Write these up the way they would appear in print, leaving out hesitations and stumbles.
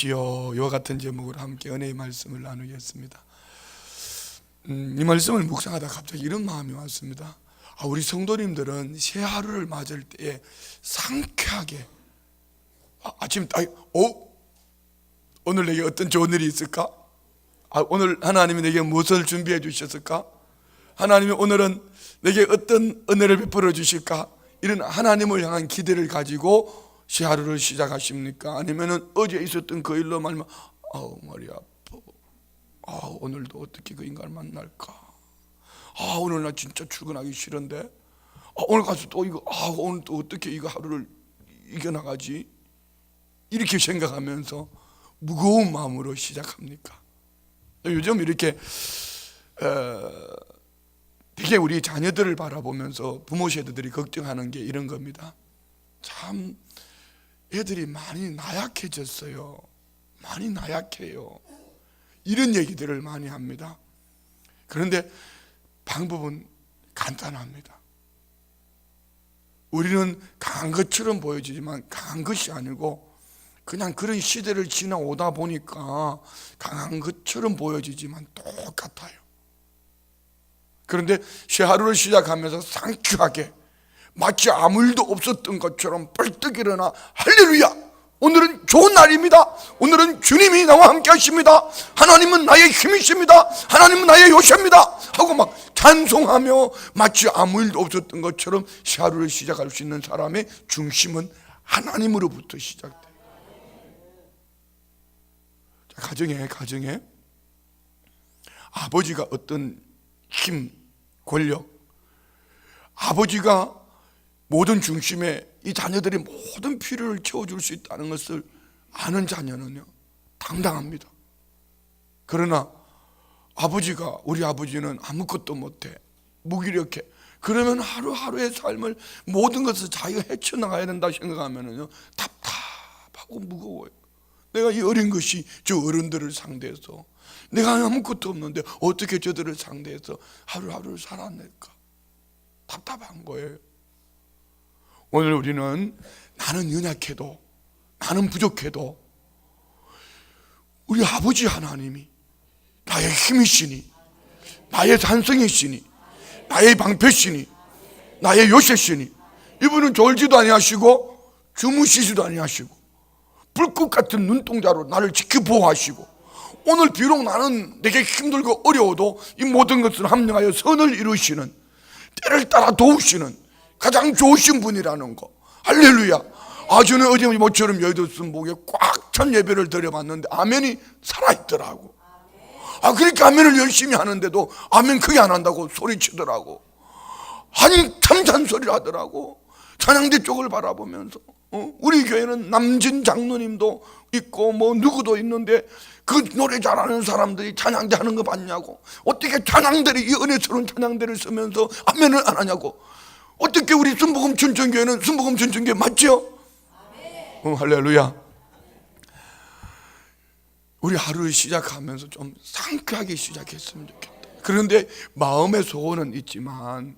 주시오. 이와 같은 제목으로 함께 은혜의 말씀을 나누겠습니다. 이 말씀을 묵상하다 갑자기 이런 마음이 왔습니다. 우리 성도님들은 새 하루를 맞을 때에 상쾌하게 아침 오늘 내게 어떤 좋은 일이 있을까? 오늘 하나님이 내게 무엇을 준비해 주셨을까? 하나님이 오늘은 내게 어떤 은혜를 베풀어 주실까? 이런 하나님을 향한 기대를 가지고 새 하루를 시작하십니까? 아니면은 어제 있었던 그 일로 말면 머리 아파. 오늘도 어떻게 그 인간을 만날까? 오늘 나 진짜 출근하기 싫은데. 오늘 가서 또 이거 오늘 또 어떻게 이거 하루를 이겨나가지? 이렇게 생각하면서 무거운 마음으로 시작합니까? 요즘 이렇게 되게 우리 자녀들을 바라보면서 부모 세대들이 걱정하는 게 이런 겁니다. 참 애들이 많이 나약해졌어요. 많이 나약해요. 이런 얘기들을 많이 합니다. 그런데 방법은 간단합니다. 우리는 강한 것처럼 보여지지만 강한 것이 아니고 그냥 그런 시대를 지나오다 보니까 강한 것처럼 보여지지만 똑같아요. 그런데 새 하루를 시작하면서 상쾌하게 마치 아무 일도 없었던 것처럼 벌떡 일어나 할렐루야! 오늘은 좋은 날입니다. 오늘은 주님이 나와 함께 하십니다. 하나님은 나의 힘이십니다. 하나님은 나의 요새입니다 하고 막 찬송하며 마치 아무 일도 없었던 것처럼 새 하루를 시작할 수 있는 사람의 중심은 하나님으로부터 시작돼요. 가정에 아버지가 어떤 힘, 권력, 아버지가 모든 중심에 이 자녀들의 모든 필요를 채워줄 수 있다는 것을 아는 자녀는요 당당합니다. 그러나 우리 아버지는 아무것도 못해, 무기력해. 그러면 하루하루의 삶을 모든 것을 자기가 헤쳐나가야 된다 생각하면은요 답답하고 무거워요. 내가 이 어린 것이 저 어른들을 상대해서 내가 아무것도 없는데 어떻게 저들을 상대해서 하루하루를 살아낼까? 답답한 거예요. 오늘 우리는 나는 연약해도, 나는 부족해도 우리 아버지 하나님이 나의 힘이시니, 나의 산성이시니, 나의 방패시니, 나의 요새시니, 이분은 졸지도 아니하시고 주무시지도 아니하시고 불꽃 같은 눈동자로 나를 지켜보호하시고, 오늘 비록 나는 내게 힘들고 어려워도 이 모든 것을 합력하여 선을 이루시는, 때를 따라 도우시는 가장 좋으신 분이라는 거. 할렐루야. 저는 어제 모처럼 여의도 목에 꽉 찬 예배를 드려봤는데 아멘이 살아있더라고. 그렇게 아멘을 열심히 하는데도 아멘 크게 안 한다고 소리치더라고. 참 잔소리를 하더라고. 찬양대 쪽을 바라보면서. 우리 교회는 남진 장로님도 있고 누구도 있는데 그 노래 잘하는 사람들이 찬양대 하는 거 봤냐고. 어떻게 찬양대를, 이 은혜스러운 찬양대를 쓰면서 아멘을 안 하냐고. 어떻게 우리 순복음 춘천교회는 순복음 춘천교회 맞죠? 할렐루야. 우리 하루를 시작하면서 좀 상쾌하게 시작했으면 좋겠다. 그런데 마음의 소원은 있지만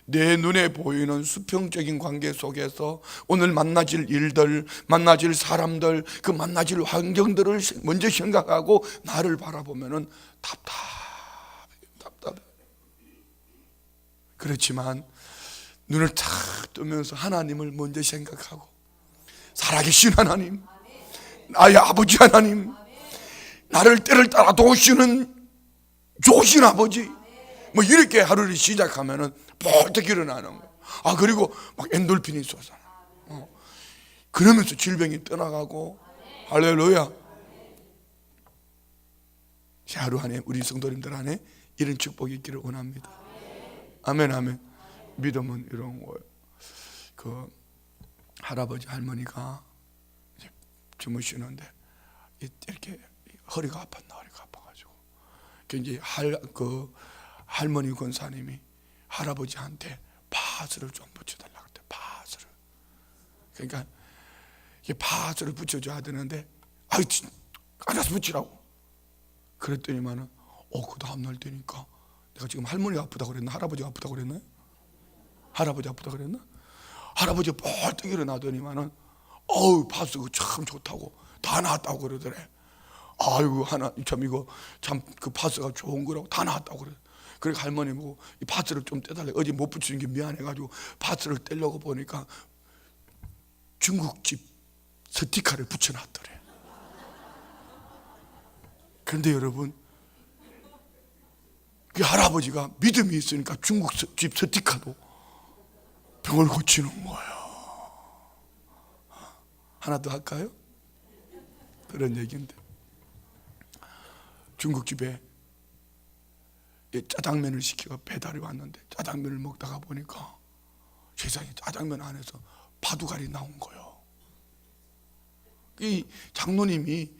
내 눈에 보이는 수평적인 관계 속에서 오늘 만나질 일들, 만나질 사람들, 그 만나질 환경들을 먼저 생각하고 나를 바라보면은 답답해. 그렇지만 눈을 탁 뜨면서 하나님을 먼저 생각하고, 살아계신 하나님, 나의 아버지 하나님, 나를 때를 따라 도우시는 좋으신 아버지, 이렇게 하루를 시작하면은 벌떡 일어나는 거예요. 그리고 막 엔돌핀이 솟아나. 그러면서 질병이 떠나가고. 할렐루야. 새 하루 안에 우리 성도님들 안에 이런 축복이 있기를 원합니다. 아멘, 아멘. 믿음은 이런 거예요. 그 할아버지 할머니가 이제 주무시는데 이렇게 허리가 아파가지고 이제 할머니 권사님이 할아버지한테 파스를 좀 붙여달라고 했대. 파스를. 그러니까 이게 파스를 붙여줘야 되는데 알아서 붙이라고. 그랬더니만은 그 다음날 되니까 내가 지금 할머니가 아프다고 그랬나? 할아버지가 아프다고 그랬나요? 할아버지 아프다고 그랬나? 할아버지가 벌떡 일어나더니만은 파스가 참 좋다고 다 나왔다고 그러더래. 아이고 하나님 참 이거 참 그 파스가 좋은 거라고 다 나왔다고 그래. 그래 할머니 뭐 이 파스를 좀 떼달래. 어제 못 붙이는 게 미안해가지고 파스를 떼려고 보니까 중국집 스티커를 붙여놨더래. 그런데 여러분, 그 할아버지가 믿음이 있으니까 중국집 스티커도 병을 고치는 거예요. 하나 더 할까요? 그런 얘기인데, 중국집에 짜장면을 시키고 배달이 왔는데 짜장면을 먹다가 보니까 세상에 짜장면 안에서 바둑알이 나온 거예요. 이 장로님이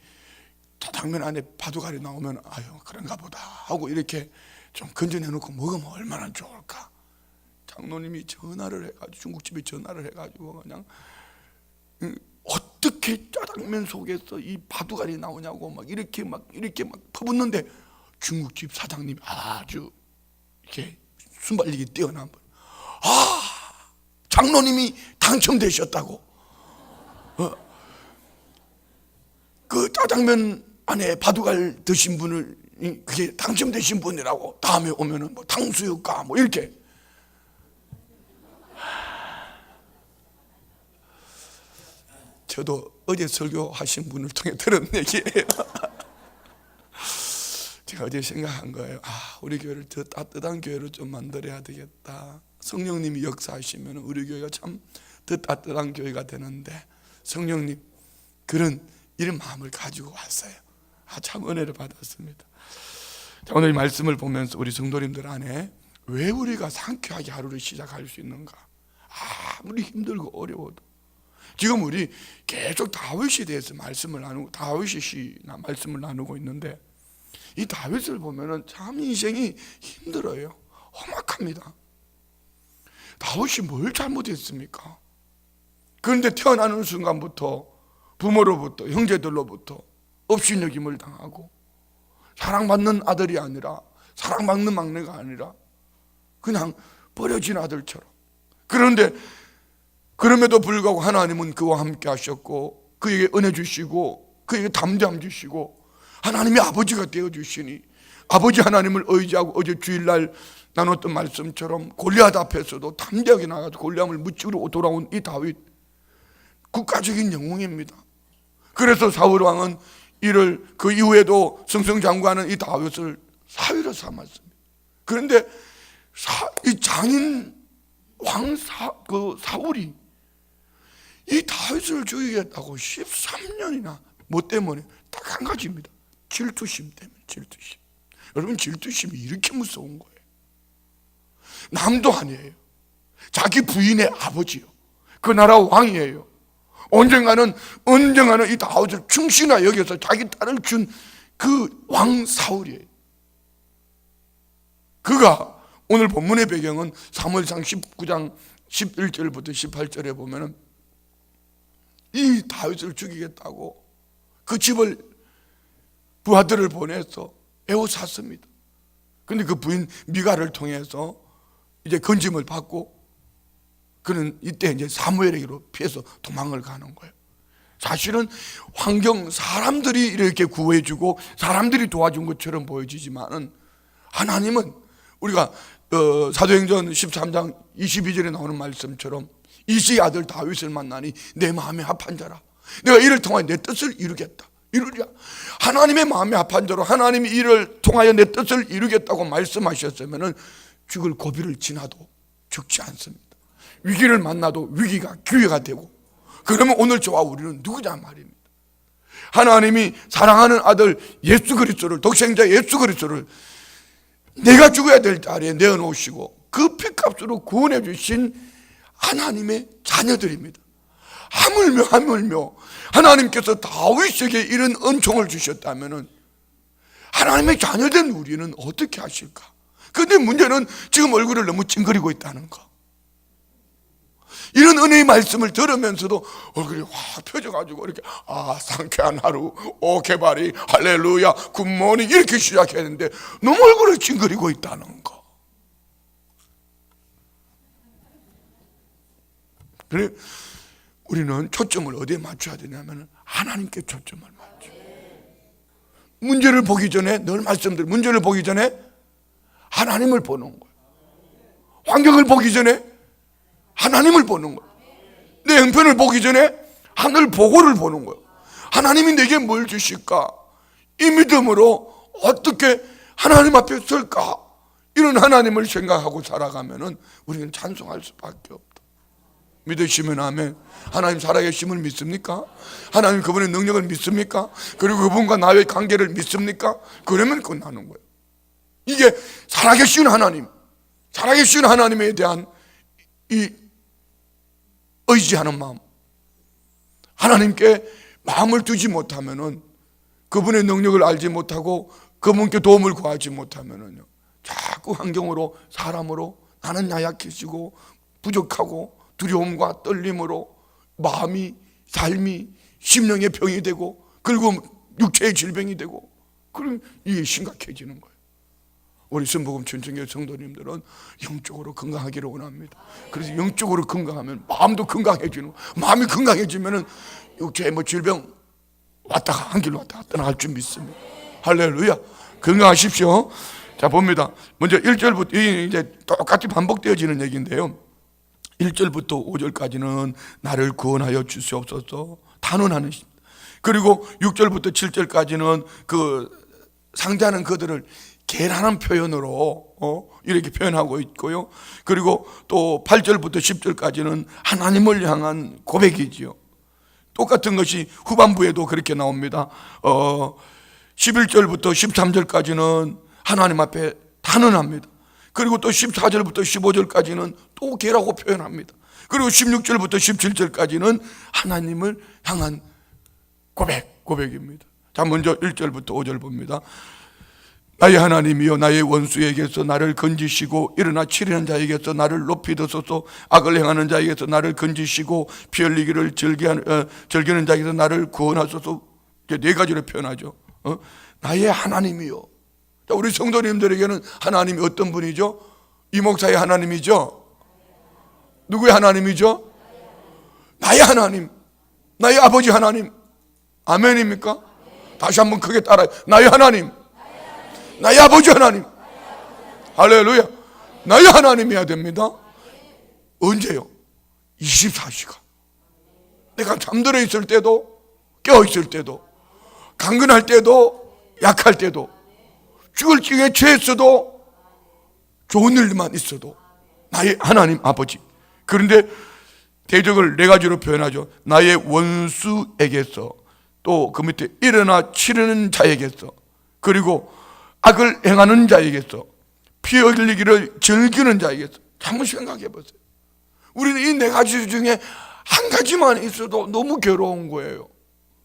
짜장면 안에 바둑알이 나오면 아유 그런가 보다 하고 이렇게 좀 건져내놓고 먹으면 얼마나 좋을까. 장로님이 전화를 해가지고, 중국집에 전화를 해가지고 그냥 어떻게 짜장면 속에서 이 바둑알이 나오냐고 막 이렇게 퍼붓는데 중국집 사장님이 아주 이렇게 순발력이 뛰어난 거예요. 아, 장로님이 당첨되셨다고. 그 짜장면 안에 바둑알 드신 분을 그게 당첨되신 분이라고. 다음에 오면은 뭐 탕수육과 뭐 이렇게. 저도 어제 설교하신 분을 통해 들은 얘기예요. 제가 어제 생각한 거예요. 아, 우리 교회를 더 따뜻한 교회로 좀 만들어야 되겠다. 성령님이 역사하시면 우리 교회가 참 더 따뜻한 교회가 되는데 성령님 그런 이런 마음을 가지고 왔어요. 아, 참 은혜를 받았습니다. 자, 오늘 말씀을 보면서 우리 성도님들 안에 왜 우리가 상쾌하게 하루를 시작할 수 있는가? 아무리 힘들고 어려워도 지금 우리 계속 다윗에 대해서 말씀을 나누고 있는데 이 다윗을 보면은 참 인생이 힘들어요. 험악합니다. 다윗이 뭘 잘못했습니까? 그런데 태어나는 순간부터 부모로부터 형제들로부터 업신여김을 당하고 사랑받는 아들이 아니라 사랑받는 막내가 아니라 그냥 버려진 아들처럼. 그런데 그럼에도 불구하고 하나님은 그와 함께 하셨고 그에게 은혜 주시고 그에게 담대함 주시고 하나님이 아버지가 되어주시니 아버지 하나님을 의지하고 어제 주일날 나눴던 말씀처럼 골리앗 앞에서도 담대하게 나가서 골리앗을 무찌르고 돌아온 이 다윗, 국가적인 영웅입니다. 그래서 사울 왕은 이를 그 이후에도 승승장구하는 이 다윗을 사위로 삼았습니다. 그런데 이 장인 왕 사울이 이 다윗을 죽이겠다고 13년이나 뭐 때문에 딱 한 가지입니다. 질투심 때문에. 질투심. 여러분, 질투심이 이렇게 무서운 거예요. 남도 아니에요. 자기 부인의 아버지요. 그 나라 왕이에요. 언젠가는 이 다윗을 충신하 여겨서 자기 딸을 준 그 왕 사울이에요. 그가 오늘 본문의 배경은 사무엘상 19장 11절부터 18절에 보면은 이 다윗을 죽이겠다고 그 집을 부하들을 보내서 에워쌌습니다. 그런데 그 부인 미갈을 통해서 이제 건짐을 받고 그는 이때 이제 사무엘에게로 피해서 도망을 가는 거예요. 사실은 사람들이 이렇게 구해주고 사람들이 도와준 것처럼 보여지지만은 하나님은 우리가 사도행전 13장 22절에 나오는 말씀처럼 이시의 아들 다윗을 만나니 내 마음에 합한 자라. 내가 이를 통하여 내 뜻을 이루겠다. 이루랴. 하나님의 마음에 합한 자로 하나님이 이를 통하여 내 뜻을 이루겠다고 말씀하셨으면은 죽을 고비를 지나도 죽지 않습니다. 위기를 만나도 위기가 기회가 되고, 그러면 오늘 저와 우리는 누구냐 말입니다. 하나님이 사랑하는 아들 예수 그리스도를, 독생자 예수 그리스도를 내가 죽어야 될 자리에 내어놓으시고 그 피값으로 구원해 주신 하나님의 자녀들입니다. 하물며 하나님께서 다윗에게 이런 은총을 주셨다면 하나님의 자녀된 우리는 어떻게 하실까? 그런데 문제는 지금 얼굴을 너무 찡그리고 있다는 거. 이런 은혜의 말씀을 들으면서도 얼굴이 확 펴져가지고 이렇게 상쾌한 하루, 개발이, 할렐루야, 굿모닝 이렇게 시작했는데 너무 얼굴을 찡그리고 있다는 거. 그래, 우리는 초점을 어디에 맞춰야 되냐면 하나님께 초점을 맞춰. 문제를 보기 전에, 늘 말씀드린 문제를 보기 전에 하나님을 보는 거예요. 환경을 보기 전에 하나님을 보는 거예요. 내 형편을 보기 전에 하늘 보고를 보는 거예요. 하나님이 내게 뭘 주실까? 이 믿음으로 어떻게 하나님 앞에 설까? 이런 하나님을 생각하고 살아가면은 우리는 찬송할 수밖에 없다. 믿으시면 아멘. 하나님 살아계심을 믿습니까? 하나님 그분의 능력을 믿습니까? 그리고 그분과 나의 관계를 믿습니까? 그러면 끝나는 거예요. 이게 살아계신 하나님, 살아계신 하나님에 대한 이 의지하는 마음, 하나님께 마음을 두지 못하면은, 그분의 능력을 알지 못하고 그분께 도움을 구하지 못하면은요, 자꾸 환경으로, 사람으로 나는 나약해지고 부족하고 두려움과 떨림으로 마음이, 삶이 심령의 병이 되고, 그리고 육체의 질병이 되고, 그럼 이게 심각해지는 거예요. 우리 순복음 천정교회 성도님들은 영적으로 건강하기를 원합니다. 그래서 영적으로 건강하면 마음도 건강해지는 거예요. 마음이 건강해지면은 육체의 질병 왔다가 한 길로 왔다가 떠나갈 줄 믿습니다. 할렐루야. 건강하십시오. 자, 봅니다. 먼저 1절부터, 이제 똑같이 반복되어지는 얘기인데요, 1절부터 5절까지는 나를 구원하여 주시옵소서 단언하는 시. 그리고 6절부터 7절까지는 그 상대하는 그들을 개라는 표현으로 이렇게 표현하고 있고요. 그리고 또 8절부터 10절까지는 하나님을 향한 고백이지요. 똑같은 것이 후반부에도 그렇게 나옵니다. 11절부터 13절까지는 하나님 앞에 단언합니다. 그리고 또 14절부터 15절까지는 또 개라고 표현합니다. 그리고 16절부터 17절까지는 하나님을 향한 고백입니다. 자, 먼저 1절부터 5절 봅니다. 나의 하나님이여, 나의 원수에게서 나를 건지시고 일어나 치려는 자에게서 나를 높이 드소서. 악을 행하는 자에게서 나를 건지시고 피 흘리기를 즐기는 자에게서 나를 구원하소서. 이렇게 네 가지로 표현하죠. 나의 하나님이여. 자, 우리 성도님들에게는 하나님이 어떤 분이죠? 이 목사의 하나님이죠? 누구의 하나님이죠? 나의 하나님, 나의 아버지 하나님. 아멘입니까? 다시 한번 크게 따라요. 나의 하나님, 나의 아버지 하나님. 할렐루야. 나의 하나님이어야 됩니다. 언제요? 24시간. 내가 잠들어 있을 때도, 깨어 있을 때도, 강건할 때도, 약할 때도, 죽을 찌에 취했어도, 좋은 일만 있어도 나의 하나님 아버지. 그런데 대적을 네 가지로 표현하죠. 나의 원수에게서, 또 그 밑에 일어나 치르는 자에게서, 그리고 악을 행하는 자에게서, 피 흘리기를 즐기는 자에게서. 한번 생각해 보세요. 우리는 이 네 가지 중에 한 가지만 있어도 너무 괴로운 거예요.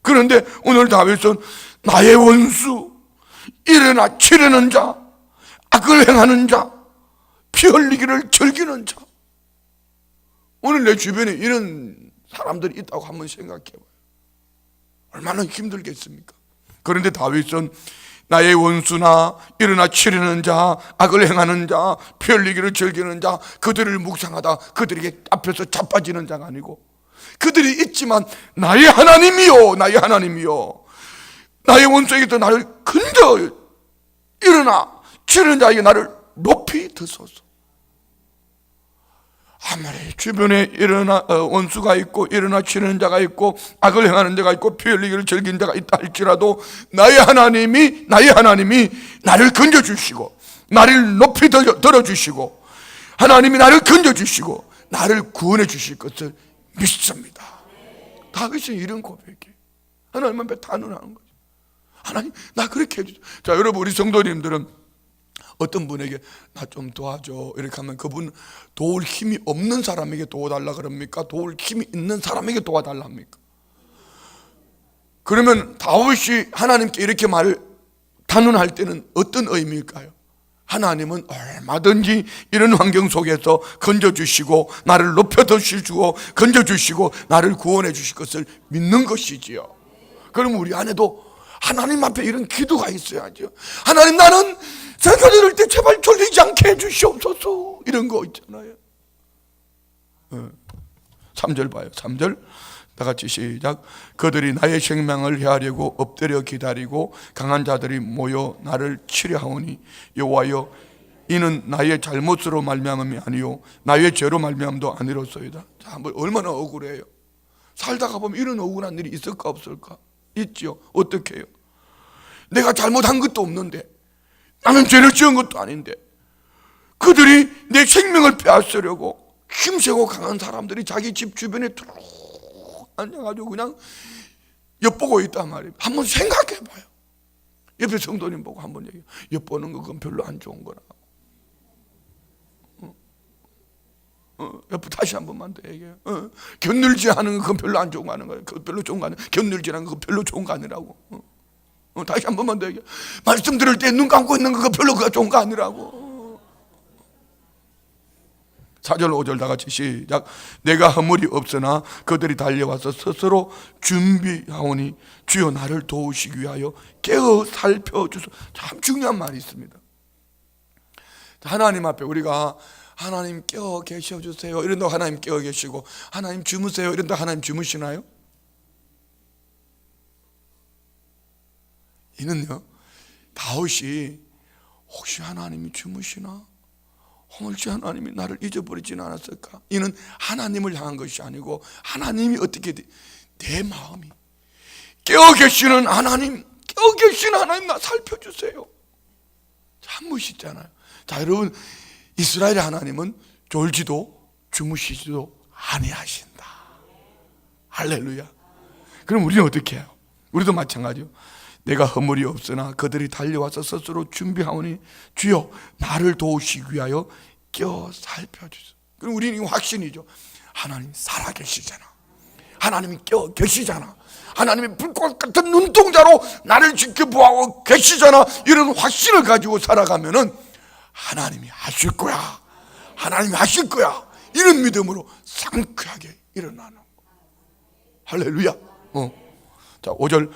그런데 오늘 다윗은 나의 원수, 일어나 치르는 자, 악을 행하는 자, 피 흘리기를 즐기는 자. 오늘 내 주변에 이런 사람들이 있다고 한번 생각해 봐요. 얼마나 힘들겠습니까? 그런데 다윗은 나의 원수나 일어나 치르는 자, 악을 행하는 자, 피 흘리기를 즐기는 자, 그들을 묵상하다 그들에게 앞에서 자빠지는 자가 아니고, 그들이 있지만 나의 하나님이요, 나의 하나님이요, 나의 원수에게서 나를 건져 일어나 치르는 자에게 나를 높이 드소서. 아무리 주변에 원수가 있고 일어나 치르는 자가 있고 악을 행하는 자가 있고 피 흘리기를 즐기는 자가 있다 할지라도 나의 하나님이 나를 건져주시고 나를 높이 들어주시고 하나님이 나를 건져주시고 나를 구원해 주실 것을 믿습니다. 다윗은 이런 고백이에요. 하나님 앞에 단언하는 거죠. 하나님, 나 그렇게 해주세요. 자, 여러분, 우리 성도님들은 어떤 분에게 나 좀 도와줘 이렇게 하면 그분 도울 힘이 없는 사람에게 도와달라 그럽니까? 도울 힘이 있는 사람에게 도와달라 합니까? 그러면 다윗이 하나님께 이렇게 말을 단언할 때는 어떤 의미일까요? 하나님은 얼마든지 이런 환경 속에서 건져주시고 나를 높여주시고 건져주시고 나를 구원해 주실 것을 믿는 것이지요. 그럼 우리 안에도 하나님 앞에 이런 기도가 있어야죠. 하나님, 나는 생각 이럴 때 제발 졸리지 않게 해주시옵소서. 이런 거 있잖아요. 3절 봐요. 3절. 다 같이 시작. 그들이 나의 생명을 헤아리고 엎드려 기다리고 강한 자들이 모여 나를 치려하오니 여호와여 이는 나의 잘못으로 말미암음이 아니요 나의 죄로 말미암도 아니로소이다. 자, 한번 얼마나 억울해요. 살다가 보면 이런 억울한 일이 있을까 없을까? 있죠. 어떻게 해요? 내가 잘못한 것도 없는데, 나는 죄를 지은 것도 아닌데, 그들이 내 생명을 빼앗으려고 힘세고 강한 사람들이 자기 집 주변에 쭉 앉아가지고 그냥 엿보고 있단 말이에요. 한번 생각해 봐요. 옆에 성도님 보고 한번 얘기해요. 엿보는 거 그건 별로 안 좋은 거라고. 옆에 다시 한 번만 더 얘기해요. 곁늘지 하는 거 그건 별로 안 좋은 거 하는 거예요. 그거 별로 좋은 거 아니에요. 곁늘지라는 거 별로 좋은 거 아니라고. 다시 한 번만 더 얘기해요. 말씀 들을 때 눈 감고 있는 거 그거 별로 좋은 거 아니라고. 4절 5절 다 같이 시작. 내가 허물이 없으나 그들이 달려와서 스스로 준비하오니 주여 나를 도우시기 위하여 깨어 살펴주소. 참 중요한 말이 있습니다. 하나님 앞에 우리가 하나님 깨어 계셔주세요 이런다고 하나님 깨어 계시고, 하나님 주무세요 이런다고 하나님 주무시나요? 이는요, 다윗이 혹시 하나님이 주무시나? 혹시 하나님이 나를 잊어버리지는 않았을까? 이는 하나님을 향한 것이 아니고 하나님이 어떻게 내 마음이 깨어 계시는 하나님, 깨어 계시는 하나님 나 살펴주세요. 참 멋있잖아요. 자, 여러분, 이스라엘의 하나님은 졸지도 주무시지도 아니하신다. 할렐루야. 그럼 우리는 어떻게 해요? 우리도 마찬가지요. 내가 허물이 없으나 그들이 달려와서 스스로 준비하오니 주여 나를 도우시기 위하여 깨어 살펴주소서. 그럼 우리는 확신이죠. 하나님 살아계시잖아. 하나님이 깨어 계시잖아. 하나님이 불꽃 같은 눈동자로 나를 지켜보고 계시잖아. 이런 확신을 가지고 살아가면은 하나님이 하실 거야. 하나님이 하실 거야. 이런 믿음으로 상쾌하게 일어나는 거. 할렐루야. 자, 5절.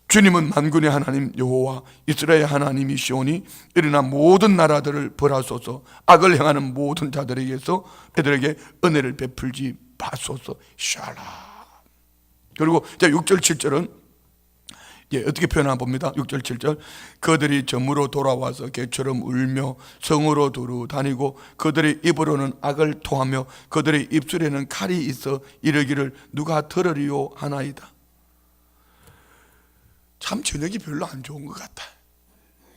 주님은 만군의 하나님 여호와 이스라엘 하나님이시오니 일어나 모든 나라들을 벌하소서. 악을 행하는 모든 자들에게서 그들에게 은혜를 베풀지 마소서. 샬라. 그리고 6절 7절은 어떻게 표현하나 봅니다. 6절 7절. 그들이 점으로 돌아와서 개처럼 울며 성으로 두루 다니고 그들의 입으로는 악을 토하며 그들의 입술에는 칼이 있어 이르기를 누가 들으리요 하나이다. 참 저녁이 별로 안 좋은 것 같아.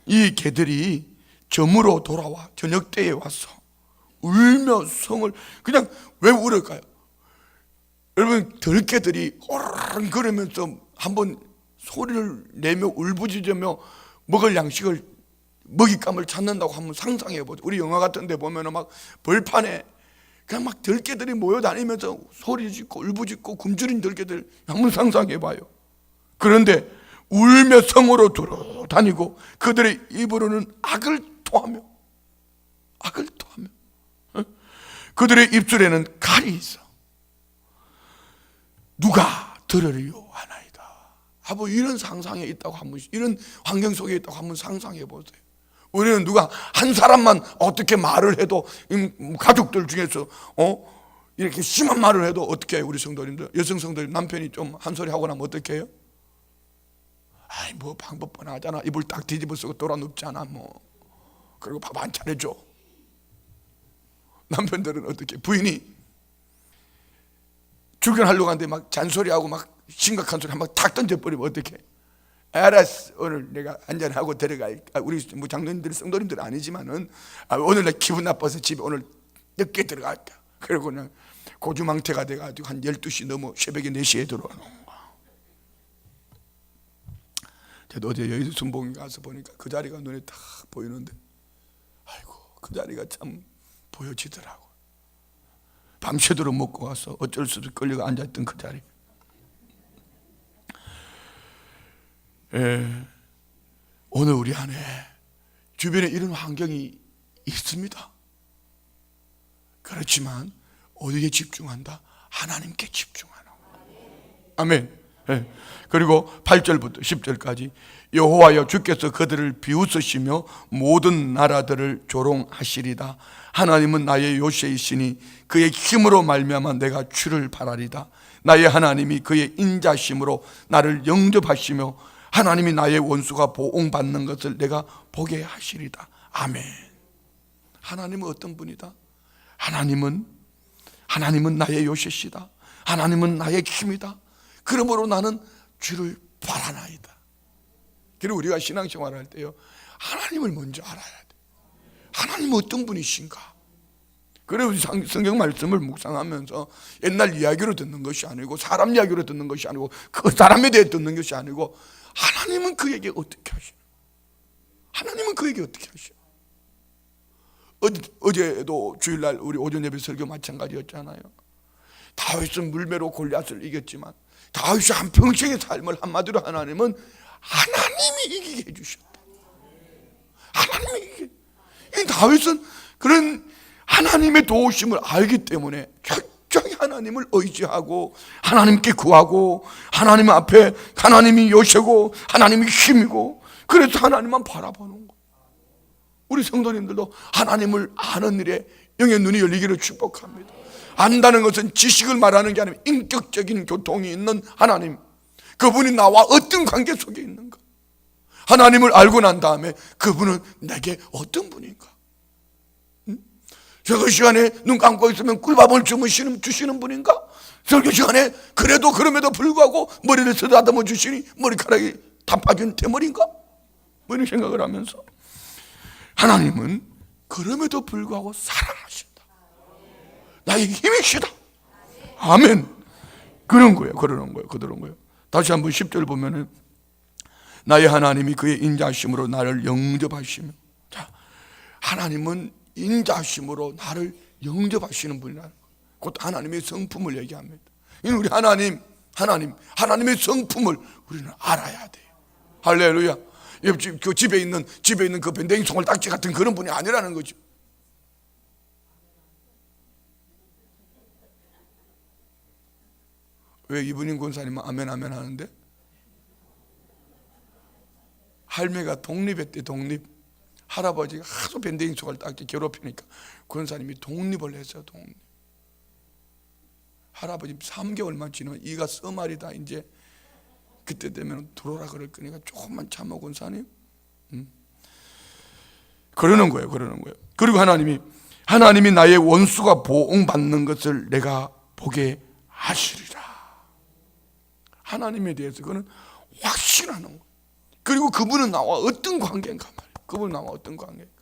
이 개들이 점으로 돌아와 저녁 때에 와서 울며 성을 그냥 왜 울을까요? 여러분, 들개들이 오르르 그러면서 한번 소리를 내며 울부짖으며 먹을 양식을 먹잇감을 찾는다고 한번 상상해 보죠. 우리 영화 같은 데 보면은 막 벌판에 그냥 막 들개들이 모여다니면서 소리 짓고 울부짖고 굶주린 들개들 한번 상상해 봐요. 그런데 울며 성으로 돌아다니고 그들의 입으로는 악을 토하며 그들의 입술에는 칼이 있어. 누가 들으리요 하나이다. 뭐 이런 상상에 있다고 한번, 이런 환경 속에 있다고 한번 상상해 보세요. 우리는 누가 한 사람만 어떻게 말을 해도, 가족들 중에서 이렇게 심한 말을 해도 어떻게 해요? 우리 성도님들, 여성 성도님 남편이 좀 한 소리 하고 나면 어떻게 해요? 아이 뭐 방법 뻔하잖아. 이불 딱 뒤집어 쓰고 돌아 눕잖아 뭐. 그리고 밥 안 차려줘. 남편들은 어떻게, 부인이 출근하려고 하는데 막 잔소리하고 막 심각한 소리 한번 탁 던져버리면 어떻게? 알았어, 오늘 내가 한잔하고 데려갈까. 우리 뭐 장로님들 성도님들은 아니지만은 오늘 내 기분 나빠서 집에 오늘 늦게 들어갈까. 그리고 그냥 고주망태가 돼가지고 한 12시 넘어 새벽에 4시에 들어오는 거야. 저도 어제 여의도 순복음 가서 보니까 그 자리가 눈에 딱 보이는데, 아이고 그 자리가 참 보여지더라고. 밤새도록 먹고 와서 어쩔 수 없이 끌려가 앉았던 그 자리. 오늘 우리 안에 주변에 이런 환경이 있습니다. 그렇지만 어디에 집중한다? 하나님께 집중하는 거예요. 아멘. 그리고 8절부터 10절까지 여호와여 주께서 그들을 비웃으시며 모든 나라들을 조롱하시리다. 하나님은 나의 요새이시니 그의 힘으로 말미암아 내가 주를 바라리다. 나의 하나님이 그의 인자심으로 나를 영접하시며 하나님이 나의 원수가 보응받는 것을 내가 보게 하시리다. 아멘. 하나님은 어떤 분이다? 하나님은 나의 요새시다. 하나님은 나의 힘이다. 그러므로 나는 주를 바라나이다. 그리고 우리가 신앙생활 할 때요, 하나님을 먼저 알아야 돼. 하나님은 어떤 분이신가? 그래서 성경 말씀을 묵상하면서 옛날 이야기로 듣는 것이 아니고, 사람 이야기로 듣는 것이 아니고, 그 사람에 대해 듣는 것이 아니고, 하나님은 그에게 어떻게 하시나? 하나님은 그에게 어떻게 하시나? 어제도 주일날 우리 오전 예배 설교 마찬가지였잖아요. 다윗은 물매로 골리앗을 이겼지만 다윗이 한평생의 삶을 한마디로 하나님은 하나님이 이기게 해주셨다. 하나님이 이기게. 이 다윗은 그런 하나님의 도우심을 알기 때문에 철저히 하나님을 의지하고 하나님께 구하고 하나님 앞에 하나님이 요새고 하나님이 힘이고, 그래서 하나님만 바라보는 거. 우리 성도님들도 하나님을 아는 일에 영의 눈이 열리기를 축복합니다. 안다는 것은 지식을 말하는 게 아니라 인격적인 교통이 있는 하나님, 그분이 나와 어떤 관계 속에 있는가, 하나님을 알고 난 다음에 그분은 내게 어떤 분인가. 설교 시간에 눈 감고 있으면 꿀밥을 주시는 분인가? 설교 시간에 그래도 그럼에도 불구하고 머리를 쓰다듬어 주시니 머리카락이 다 빠진 대머리인가? 뭐 이런 생각을 하면서 하나님은 그럼에도 불구하고 사랑하신다. 나의 힘이시다. 아멘. 그런 거예요. 그러는 거예요. 다시 한번 10절 보면은 나의 하나님이 그의 인자심으로 나를 영접하시며. 자, 하나님은 인자심으로 나를 영접하시는 분이라는 거예요. 곧 하나님의 성품을 얘기합니다. 우리 하나님의 성품을 우리는 알아야 돼요. 할렐루야. 옆집 그 집에 있는 그 밴댕이 송을딱지 같은 그런 분이 아니라는 거죠. 왜 이분인 권사님은 아멘 하는데? 할매가 독립했대. 독립. 할아버지가 하도 밴댕이 송을딱지 괴롭히니까 권사님이 독립을 했어요. 독립. 할아버지 3개월만 지나면 이가 써말이다. 이제 그때 되면 들어오라 그럴 거니까 조금만 참아 권사님. 그러는 거예요. 그리고 하나님이 나의 원수가 보응받는 것을 내가 보게 하시리라. 하나님에 대해서 그는 확신하는 거예요. 그리고 그분은 나와 어떤 관계인가 말이에요. 그분은 나와 어떤 관계인가.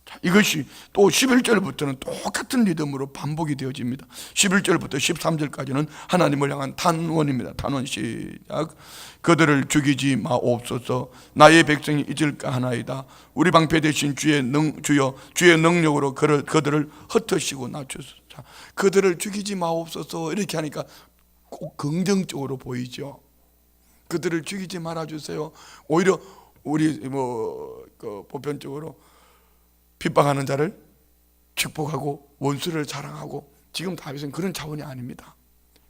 자, 이것이 또 11절부터는 똑같은 리듬으로 반복이 되어집니다. 11절부터 13절까지는 하나님을 향한 탄원입니다. 탄원 시작. 그들을 죽이지 마옵소서. 나의 백성이 잊을까 하나이다. 우리 방패 되신 주의 능력으로 그들을 흩으시고 낮추소서. 자, 그들을 죽이지 마옵소서. 이렇게 하니까 꼭 긍정적으로 보이죠. 그들을 죽이지 말아주세요. 오히려 우리 보편적으로 핍박하는 자를 축복하고 원수를 사랑하고, 지금 다윗은 그런 차원이 아닙니다.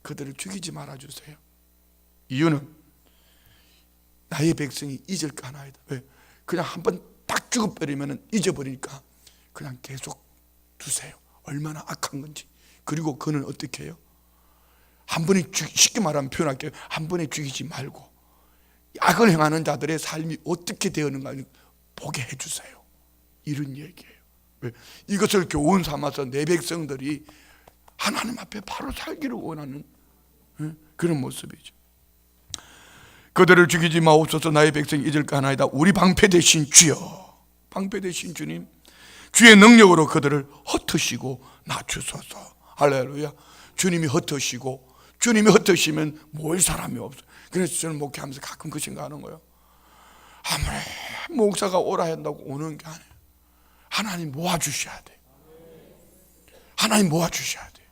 그들을 죽이지 말아주세요. 이유는 나의 백성이 잊을까 하나이다. 왜? 그냥 한번 딱 죽어버리면 잊어버리니까 그냥 계속 두세요. 얼마나 악한 건지. 그리고 그는 어떻게 해요? 한 번에 쉽게 말하면 표현할게요. 한 번에 죽이지 말고 악을 행하는 자들의 삶이 어떻게 되었는가 보게 해주세요. 이런 얘기예요. 왜? 이것을 교훈 삼아서 내 백성들이 하나님 앞에 바로 살기를 원하는 그런 모습이죠. 그들을 죽이지 마옵소서. 나의 백성이 잊을까 하나이다. 우리 방패 되신 주여, 방패 되신 주님, 주의 능력으로 그들을 흩으시고 낮추소서. 할렐루야. 주님이 흩으시면 모일 사람이 없어요. 그래서 저는 목회하면서 가끔 그 생각하는 거예요. 아무리 목사가 오라 한다고 오는 게 아니에요. 하나님 모아주셔야 돼. 하나님 모아주셔야 돼.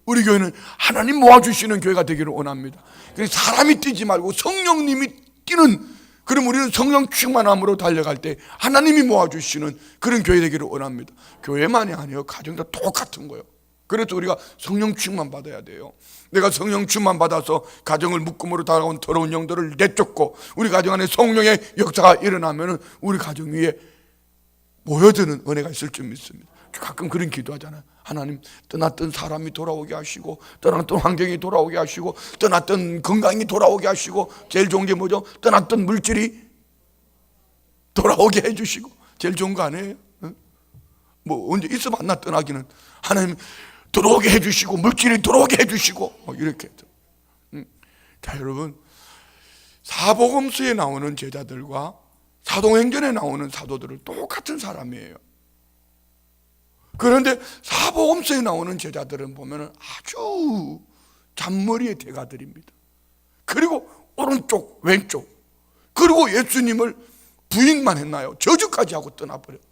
우리 교회는 하나님 모아주시는 교회가 되기를 원합니다. 그래서 사람이 뛰지 말고 성령님이 뛰는, 그럼 우리는 성령 충만함으로 달려갈 때 하나님이 모아주시는 그런 교회 되기를 원합니다. 교회만이 아니에요. 가정도 똑같은 거예요. 그래서 우리가 성령 충만 받아야 돼요. 내가 성령 충만 받아서 가정을 묶음으로 다가온 더러운 영들을 내쫓고 우리 가정 안에 성령의 역사가 일어나면 우리 가정 위에 모여드는 은혜가 있을 줄 믿습니다. 가끔 그런 기도하잖아요. 하나님, 떠났던 사람이 돌아오게 하시고, 떠났던 환경이 돌아오게 하시고, 떠났던 건강이 돌아오게 하시고, 제일 좋은 게 뭐죠? 떠났던 물질이 돌아오게 해주시고. 제일 좋은 거 아니에요? 뭐 언제 있어 봤나 떠나기는. 하나님 들어오게 해주시고, 물질이 들어오게 해주시고, 뭐 이렇게. 자, 여러분, 사복음서에 나오는 제자들과 사도행전에 나오는 사도들은 똑같은 사람이에요. 그런데 사복음서에 나오는 제자들은 보면 아주 잔머리의 대가들입니다. 그리고 오른쪽 왼쪽, 그리고 예수님을 부인만 했나요? 저주까지 하고 떠나버렸다.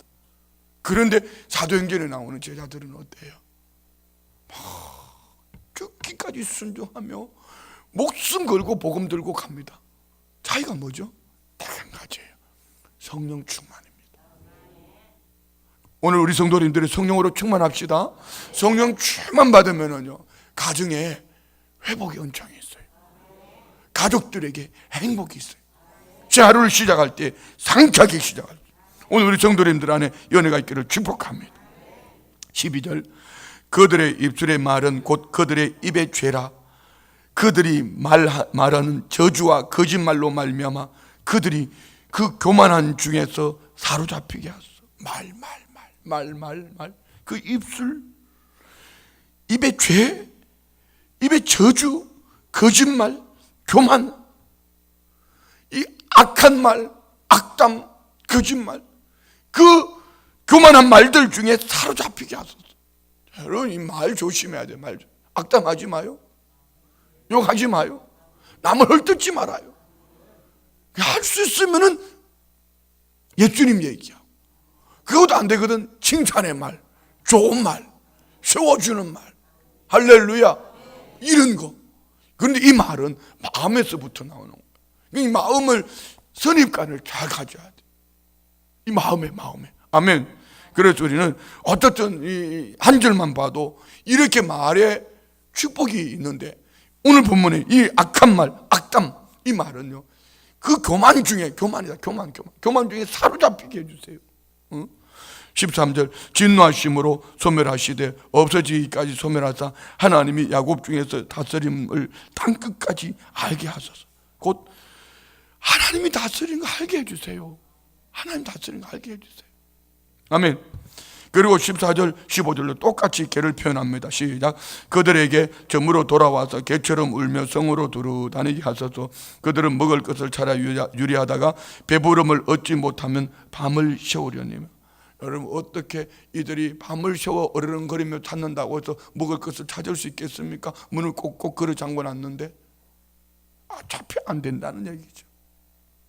그런데 사도행전에 나오는 제자들은 어때요? 죽기까지 순종하며 목숨 걸고 복음 들고 갑니다. 차이가 뭐죠? 딱 한 가지예요. 성령 충만입니다. 오늘 우리 성도님들이 성령으로 충만합시다. 성령 충만 받으면은요, 가정에 회복의 은총이 있어요. 가족들에게 행복이 있어요. 제 하루를 시작할 때 상쾌하게 시작할 때, 오늘 우리 성도님들 안에 연애가 있기를 축복합니다. 12절, 그들의 입술의 말은 곧 그들의 입의 죄라. 그들이 말하는 저주와 거짓말로 말미암아 그들이 그 교만한 중에서 사로잡히게 하소서. 말. 그 입술, 입의 죄, 입의 저주, 거짓말, 교만, 이 악한 말, 악담, 거짓말, 그 교만한 말들 중에 사로잡히게 하소서. 여러분, 이 말 조심해야 돼요. 말 악담하지 마요. 욕하지 마요. 남을 헐뜯지 말아요. 할 수 있으면은 예수님 얘기하고, 그것도 안 되거든 칭찬의 말, 좋은 말, 세워주는 말, 할렐루야, 이런 거. 그런데 이 말은 마음에서부터 나오는 거예요. 이 마음을, 선입관을 잘 가져야 돼. 이 마음에. 아멘. 그래서 우리는 어떻든 이 한 절만 봐도 이렇게 말에 축복이 있는데, 오늘 본문에 이 악한 말, 악담, 이 말은요, 그 교만 중에, 교만이다, 교만 중에 사로잡히게 해주세요. 13절, 진노하심으로 소멸하시되 없어지기까지 소멸하사 하나님이 야곱 중에서 다스림을 땅끝까지 알게 하소서. 곧 하나님이 다스리는 거 알게 해주세요. 하나님 다스리는 거 알게 해주세요. 아멘. 그리고 14절, 15절로 똑같이 개를 표현합니다. 시작. 그들에게 점으로 돌아와서 개처럼 울며 성으로 두루 다니게 하소서. 그들은 먹을 것을 찾아 유리하다가 배부름을 얻지 못하면 밤을 새우려니. 여러분, 어떻게 이들이 밤을 새워 어르렁거리며 찾는다고 해서 먹을 것을 찾을 수 있겠습니까? 문을 꼭꼭 걸어 잠궈놨는데 어차피 안 된다는 얘기죠.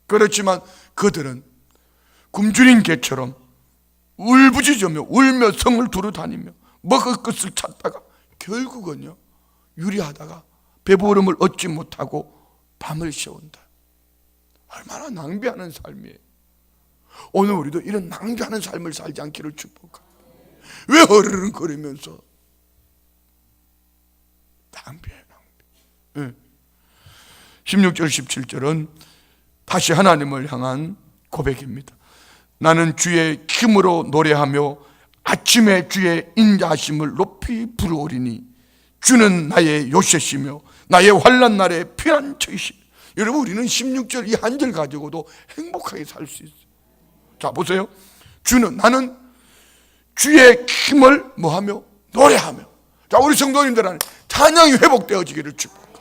그렇지만 그들은 굶주린 개처럼 울부짖으며 울며 성을 두루 다니며 먹을 것을 찾다가 결국은요, 유리하다가 배부름을 얻지 못하고 밤을 새운다. 얼마나 낭비하는 삶이에요. 오늘 우리도 이런 낭비하는 삶을 살지 않기를 축복합니다. 왜 허르렁거리면서 낭비해. 16절 17절은 다시 하나님을 향한 고백입니다. 나는 주의 힘으로 노래하며 아침에 주의 인자하심을 높이 부르오리니 주는 나의 요새시며 나의 환난 날에 피난처이시며. 여러분, 우리는 16절 이 한 절 가지고도 행복하게 살 수 있어요. 자, 보세요. 나는 주의 힘을 뭐하며? 노래하며. 자, 우리 성도님들 안에 찬양이 회복되어지기를 축복합니다.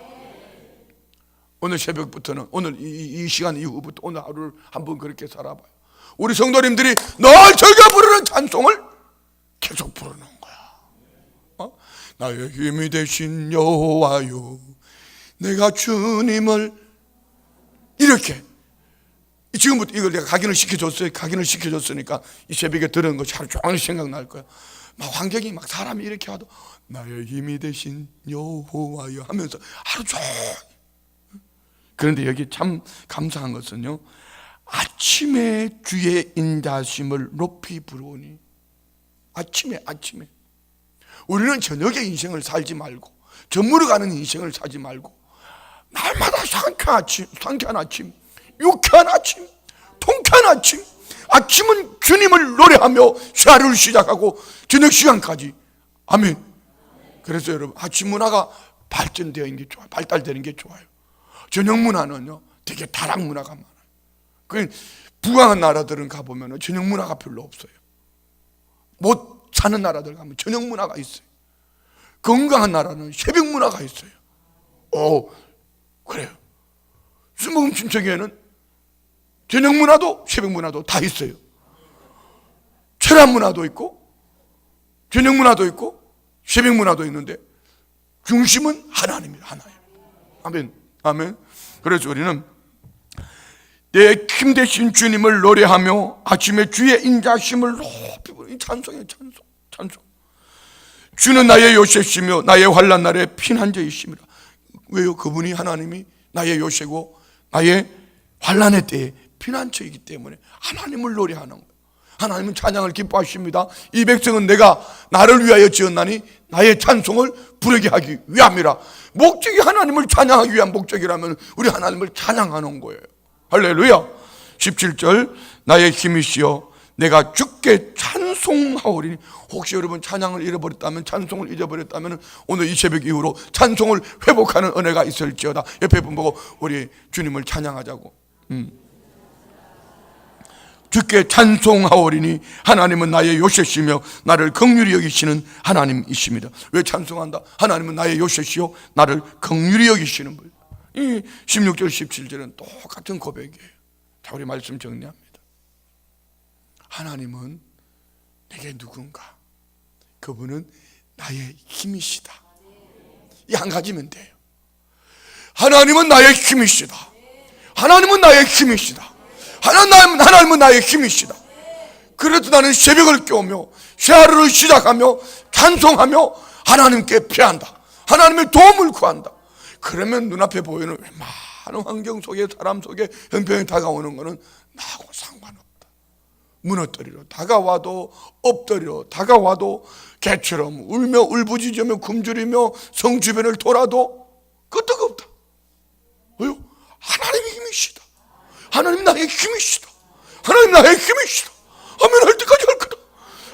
오늘 새벽부터는, 오늘 이 시간 이후부터 오늘 하루를 한번 그렇게 살아봐요. 우리 성도님들이 늘 즐겨 부르는 찬송을 계속 부르는 거야. 나의 힘이 되신 여호와여, 내가 주님을, 이렇게. 지금부터 이걸 내가 각인을 시켜줬으니까 이 새벽에 들은 것이 하루 종일 생각날 거야. 막 환경이 막 사람이 이렇게 와도 나의 힘이 되신 여호와여 하면서 하루 종일. 그런데 여기 참 감사한 것은요, 아침에 주의 인자심을 높이 부르오니. 아침에. 우리는 저녁에 인생을 살지 말고, 저물어 가는 인생을 살지 말고, 날마다 상쾌한 아침, 유쾌한 아침, 통쾌한 아침. 아침은 주님을 노래하며 하루를 시작하고 저녁 시간까지 아멘. 그래서 여러분, 아침 문화가 발전되어 있는 게 좋아요. 발달되는 게 좋아요. 저녁 문화는요, 되게 다락 문화가 많아요. 그 부강한 나라들은 가보면 저녁 문화가 별로 없어요. 못 사는 나라들 가면 저녁 문화가 있어요. 건강한 나라는 새벽 문화가 있어요. 그래요. 술 먹은 친척에는 저녁 문화도 새벽 문화도 다 있어요. 철학 문화도 있고 저녁 문화도 있고 새벽 문화도 있는데 중심은 하나님이에요. 하나예요. 아멘. 아멘. 그래서 우리는 내 힘 되신 주님을 노래하며 아침에 주의 인자심을 높이 부르는 찬송이에요. 찬송. 주는 나의 요새시며 나의 환난 날에 피난처이심이라. 왜요? 그분이 하나님이 나의 요새고 나의 환난의 때에 피난처이기 때문에 하나님을 노래하는 거예요. 하나님은 찬양을 기뻐하십니다. 이 백성은 내가 나를 위하여 지었나니 나의 찬송을 부르게 하기 위함이라. 목적이 하나님을 찬양하기 위한 목적이라면 우리 하나님을 찬양하는 거예요. 할렐루야. 17절 나의 힘이시여 내가 주께 찬송하오리니. 혹시 여러분 찬양을 잃어버렸다면, 찬송을 잊어버렸다면 오늘 이 새벽 이후로 찬송을 회복하는 은혜가 있을지어다. 옆에 분 보고 우리 주님을 찬양하자고. 주께 찬송하오리니 하나님은 나의 요새시며 나를 긍휼히 여기시는 하나님이십니다. 왜 찬송한다? 하나님은 나의 요새시요 나를 긍휼히 여기시는 분. 이 16절 17절은 똑같은 고백이에요. 자, 우리 말씀 정리합니다. 하나님은 내게 누군가? 그분은 나의 힘이시다. 이 한 가지면 돼요. 하나님은 나의 힘이시다. 하나님은 나의 힘이시다. 하나님은 나의 힘이시다. 그래도 나는 새벽을 깨우며 새 하루를 시작하며 찬송하며 하나님께 피한다. 하나님의 도움을 구한다. 그러면 눈앞에 보이는 많은 환경 속에, 사람 속에 형편이 다가오는 것은 나하고 상관없다. 무너뜨리러 다가와도, 엎드리러 다가와도, 개처럼 울며 울부짖으며 굶주리며 성 주변을 돌아도 끄떡없다. 왜요? 하나님의 힘이시다. 하나님 나의 힘이시다. 하나님 나의 힘이시다. 아멘 할 때까지 할 거다.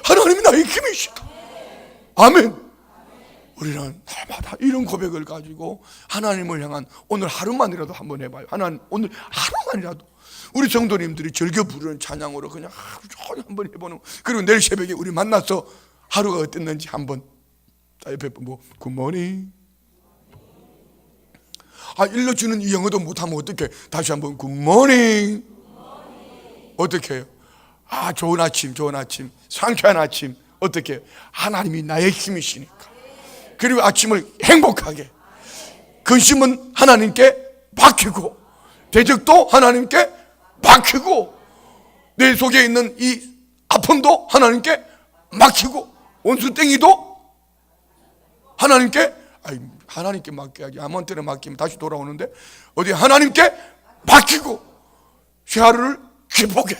하나님이 나의 힘이시다. 아멘. 우리는 날마다 이런 고백을 가지고 하나님을 향한 오늘 하루만이라도 한번 해봐요. 하나님, 오늘 하루만이라도 우리 성도님들이 즐겨 부르는 찬양으로 그냥 하루 종일 한번 해보는. 그리고 내일 새벽에 우리 만나서 하루가 어땠는지 한번. 자, 옆에 뭐 굿모닝. 일러주는 이 영어도 못하면 어떡해. 다시 한번 굿모닝. 어떻게 해요? 좋은 아침, 좋은 아침, 상쾌한 아침. 어떻게 해요? 하나님이 나의 힘이시니까. 그리고 아침을 행복하게, 근심은 하나님께 맡기고, 대적도 하나님께 맡기고, 내 속에 있는 이 아픔도 하나님께 맡기고, 원수땡이도 하나님께 맡겨야지. 아무한테나 맡기면 다시 돌아오는데 어디 하나님께 맡기고 새 하루를 기쁘게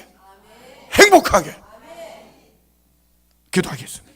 행복하게 기도하겠습니다.